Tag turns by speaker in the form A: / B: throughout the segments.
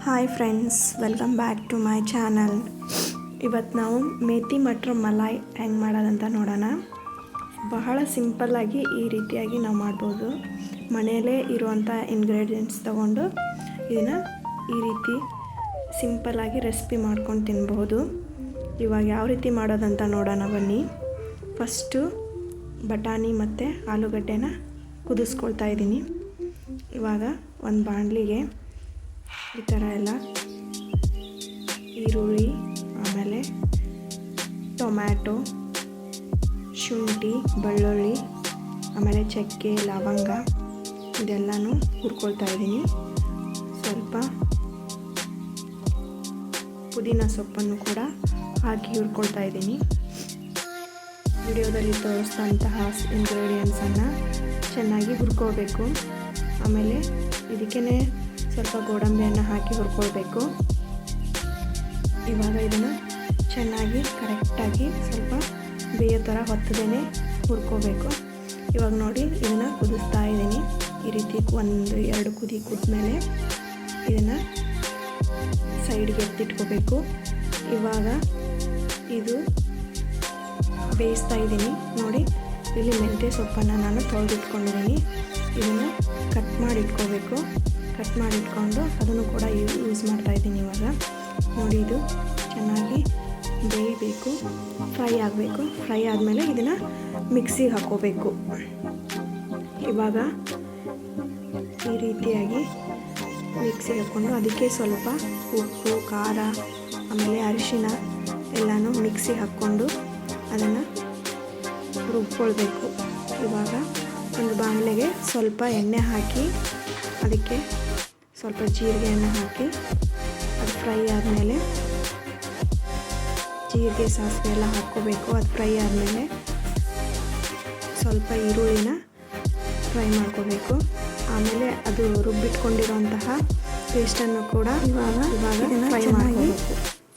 A: Hi friends, welcome back to my channel. ಇವತ್ತು ನಾವು ಮೇಥಿ ಮಟರ್ ಮಲಾಯ್ ಹೆಂಗೆ ಮಾಡೋದಂತ ನೋಡೋಣ. ಬಹಳ ಸಿಂಪಲ್ಲಾಗಿ ಈ ರೀತಿಯಾಗಿ ನಾವು ಮಾಡ್ಬೋದು. ಮನೆಯಲ್ಲೇ ಇರುವಂಥ ಇಂಗ್ರೀಡಿಯೆಂಟ್ಸ್ ತೊಗೊಂಡು ಇದನ್ನು ಈ ರೀತಿ ಸಿಂಪಲ್ಲಾಗಿ ರೆಸಿಪಿ ಮಾಡ್ಕೊಂಡು ತಿನ್ಬಹುದು. ಇವಾಗ ಯಾವ ರೀತಿ ಮಾಡೋದಂತ ನೋಡೋಣ ಬನ್ನಿ. ಫಸ್ಟು ಬಟಾಣಿ ಮತ್ತು ಆಲೂಗಡ್ಡೆನ ಕುದಿಸ್ಕೊಳ್ತಾ ಇದ್ದೀನಿ. ಇವಾಗ ಒಂದು ಬಾಣಲಿಗೆ ಈ ಥರ ಎಲ್ಲ ಈರುಳ್ಳಿ, ಆಮೇಲೆ ಟೊಮ್ಯಾಟೊ, ಶುಂಠಿ, ಬೆಳ್ಳುಳ್ಳಿ, ಆಮೇಲೆ ಚಕ್ಕೆ, ಲವಂಗ ಇದೆಲ್ಲನೂ ಹುರ್ಕೊಳ್ತಾ ಇದ್ದೀನಿ. ಸ್ವಲ್ಪ ಪುದೀನ ಸೊಪ್ಪನ್ನು ಕೂಡ ಹಾಕಿ ಹುರ್ಕೊಳ್ತಾ ಇದ್ದೀನಿ. ವಿಡಿಯೋದಲ್ಲಿ ತೋರಿಸಿದಂತಹ ಇಂಗ್ರೀಡಿಯೆಂಟ್ಸನ್ನು ಚೆನ್ನಾಗಿ ಹುರ್ಕೋಬೇಕು. ಆಮೇಲೆ ಇದಕ್ಕೇ ಸ್ವಲ್ಪ ಗೋಡಂಬಿಯನ್ನು ಹಾಕಿ ಹುರ್ಕೊಳ್ಬೇಕು. ಇವಾಗ ಇದನ್ನು ಚೆನ್ನಾಗಿ ಕರೆಕ್ಟಾಗಿ ಸ್ವಲ್ಪ ಬೇಯೋ ಥರ ಹೊತ್ತದೇ ಹುರ್ಕೋಬೇಕು. ಇವಾಗ ನೋಡಿ, ಇದನ್ನು ಕುದಿಸ್ತಾ ಇದ್ದೀನಿ. ಈ ರೀತಿ 1-2 ಕುದಿ ಕುದ್ಮೇಲೆ ಇದನ್ನು ಸೈಡ್ಗೆ ಎತ್ತಿಟ್ಕೋಬೇಕು. ಇವಾಗ ಇದು ಬೇಯಿಸ್ತಾ ಇದ್ದೀನಿ. ನೋಡಿ, ಇಲ್ಲಿ ಮೆಂತ್ಯ ಸೊಪ್ಪನ್ನು ನಾನು ತೊಳೆದಿಟ್ಕೊಂಡಿದ್ದೀನಿ. ಇದನ್ನು ಕಟ್ ಮಾಡಿ ಇಟ್ಕೋಬೇಕು. ಕಟ್ ಮಾಡಿ ಇಟ್ಕೊಂಡು ಅದನ್ನು ಕೂಡ ಯೂಸ್ ಮಾಡ್ತಾಯಿದ್ದೀನಿ. ಇವಾಗ ನೋಡಿ, ಇದು ಚೆನ್ನಾಗಿ ಬೇಯಬೇಕು, ಫ್ರೈ ಆಗಬೇಕು. ಫ್ರೈ ಆದಮೇಲೆ ಇದನ್ನು ಮಿಕ್ಸಿಗೆ ಹಾಕ್ಕೋಬೇಕು. ಇವಾಗ ಈ ರೀತಿಯಾಗಿ ಮಿಕ್ಸಿಗೆ ಹಾಕ್ಕೊಂಡು ಅದಕ್ಕೆ ಸ್ವಲ್ಪ ಉಪ್ಪು, ಖಾರ, ಆಮೇಲೆ ಅರಿಶಿನ ಎಲ್ಲನೂ ಮಿಕ್ಸಿಗೆ ಹಾಕ್ಕೊಂಡು ಅದನ್ನು ರುಬ್ಕೊಳ್ಬೇಕು. ಇವಾಗ ಒಂದು ಬಾಣಲೆಗೆ ಸ್ವಲ್ಪ ಎಣ್ಣೆ ಹಾಕಿ ಅದಕ್ಕೆ ಸ್ವಲ್ಪ ಜೀರಿಗೆಯನ್ನು ಹಾಕಿ ಅದು ಫ್ರೈ ಆದಮೇಲೆ ಜೀರಿಗೆ, ಸಾಸಿವೆ ಎಲ್ಲ ಹಾಕ್ಕೋಬೇಕು. ಅದು ಫ್ರೈ ಆದಮೇಲೆ ಸ್ವಲ್ಪ ಈರುಳ್ಳಿನ ಫ್ರೈ ಮಾಡ್ಕೋಬೇಕು. ಆಮೇಲೆ ಅದು ರುಬ್ಬಿಟ್ಕೊಂಡಿರೋಂತಹ ಪೇಸ್ಟನ್ನು ಕೂಡ ಇವಾಗ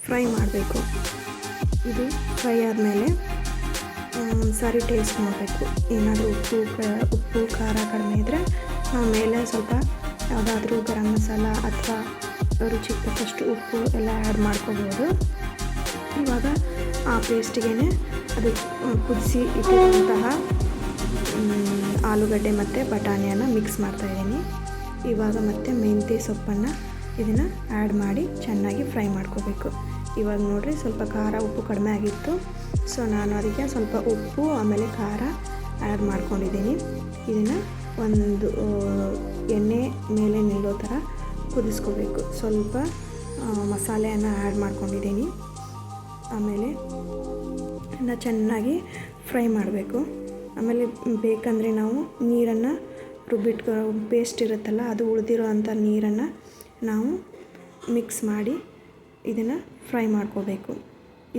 A: ಫ್ರೈ ಮಾಡಬೇಕು. ಇದು ಫ್ರೈ ಆದಮೇಲೆ ಸರಿ ಟೇಸ್ಟ್ ಮಾಡಬೇಕು. ಏನಾದರೂ ಉಪ್ಪು ಖಾರ ಕಡಿಮೆ ಇದ್ದರೆ ನಾವು ಮೇಲೆ ಸ್ವಲ್ಪ ಯಾವುದಾದ್ರೂ ಗರಂ ಮಸಾಲ ಅಥವಾ ರುಚಿಗೆ ತಕ್ಕಷ್ಟು ಉಪ್ಪು ಎಲ್ಲ ಆ್ಯಡ್ ಮಾಡ್ಕೋಬೋದು. ಇವಾಗ ಆ ಪೇಸ್ಟಿಗೆ ಅದು ಕುದಿಸಿ ಇಟ್ಟಿರುವಂತಹ ಆಲೂಗಡ್ಡೆ ಮತ್ತು ಬಟಾಣಿಯನ್ನು ಮಿಕ್ಸ್ ಮಾಡ್ತಾಯಿದ್ದೀನಿ. ಇವಾಗ ಮತ್ತೆ ಮೆಂತ್ಯ ಸೊಪ್ಪನ್ನು ಇದನ್ನು ಆ್ಯಡ್ ಮಾಡಿ ಚೆನ್ನಾಗಿ ಫ್ರೈ ಮಾಡ್ಕೋಬೇಕು. ಇವಾಗ ನೋಡಿರಿ, ಸ್ವಲ್ಪ ಖಾರ ಉಪ್ಪು ಕಡಿಮೆ ಆಗಿತ್ತು. ಸೊ ನಾನು ಅದಕ್ಕೆ ಸ್ವಲ್ಪ ಉಪ್ಪು ಆಮೇಲೆ ಖಾರ ಆ್ಯಡ್ ಮಾಡ್ಕೊಂಡಿದ್ದೀನಿ. ಇದನ್ನು ಒಂದು ಎಣ್ಣೆ ಮೇಲೆ ನಿಲ್ಲೋ ಥರ ಕುದಿಸ್ಕೋಬೇಕು. ಸ್ವಲ್ಪ ಮಸಾಲೆಯನ್ನು ಆ್ಯಡ್ ಮಾಡ್ಕೊಂಡಿದ್ದೀನಿ. ಆಮೇಲೆ ಇದನ್ನು ಚೆನ್ನಾಗಿ ಫ್ರೈ ಮಾಡಬೇಕು. ಆಮೇಲೆ ಬೇಕಂದರೆ ನಾವು ನೀರನ್ನು ರುಬ್ಬಿಟ್ಕೊ ಪೇಸ್ಟ್ ಇರುತ್ತಲ್ಲ, ಅದು ಉಳಿದಿರೋ ಅಂಥ ನೀರನ್ನು ನಾವು ಮಿಕ್ಸ್ ಮಾಡಿ ಇದನ್ನು ಫ್ರೈ ಮಾಡ್ಕೋಬೇಕು.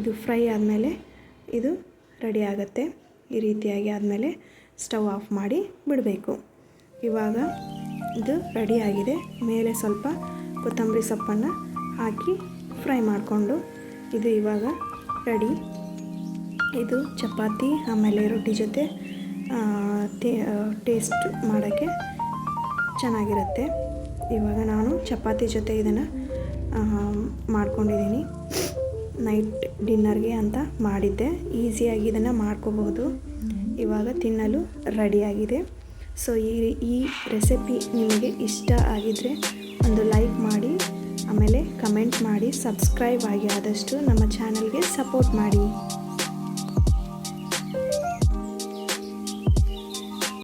A: ಇದು ಫ್ರೈ ಆದಮೇಲೆ ಇದು ರೆಡಿ ಆಗುತ್ತೆ. ಈ ರೀತಿಯಾಗಿ ಆದಮೇಲೆ ಸ್ಟವ್ ಆಫ್ ಮಾಡಿ ಬಿಡಬೇಕು. ಇವಾಗ ಇದು ರೆಡಿಯಾಗಿದೆ. ಮೇಲೆ ಸ್ವಲ್ಪ ಕೊತ್ತಂಬರಿ ಸೊಪ್ಪನ್ನು ಹಾಕಿ ಫ್ರೈ ಮಾಡಿಕೊಂಡು ಇದು ಇವಾಗ ರೆಡಿ. ಇದು ಚಪಾತಿ ಆಮೇಲೆ ರೊಟ್ಟಿ ಜೊತೆ ಟೇಸ್ಟ್ ಮಾಡೋಕ್ಕೆ ಚೆನ್ನಾಗಿರುತ್ತೆ. ಇವಾಗ ನಾನು ಚಪಾತಿ ಜೊತೆ ಇದನ್ನು ಮಾಡ್ಕೊಂಡಿದ್ದೀನಿ. ನೈಟ್ ಡಿನ್ನರ್ಗೆ ಅಂತ ಮಾಡಿದ್ದೆ. ಈಸಿಯಾಗಿ ಇದನ್ನು ಮಾಡ್ಕೋಬಹುದು. ಇವಾಗ ತಿನ್ನಲು ರೆಡಿಯಾಗಿದೆ. ಸೊ ಈ ರೆಸಿಪಿ ನಿಮಗೆ ಇಷ್ಟ ಆಗಿದರೆ ಒಂದು ಲೈಕ್ ಮಾಡಿ, ಆಮೇಲೆ ಕಮೆಂಟ್ ಮಾಡಿ, ಸಬ್ಸ್ಕ್ರೈಬ್ ಆಗಿ ಆದಷ್ಟು ನಮ್ಮ ಚಾನಲ್ಗೆ ಸಪೋರ್ಟ್ ಮಾಡಿ.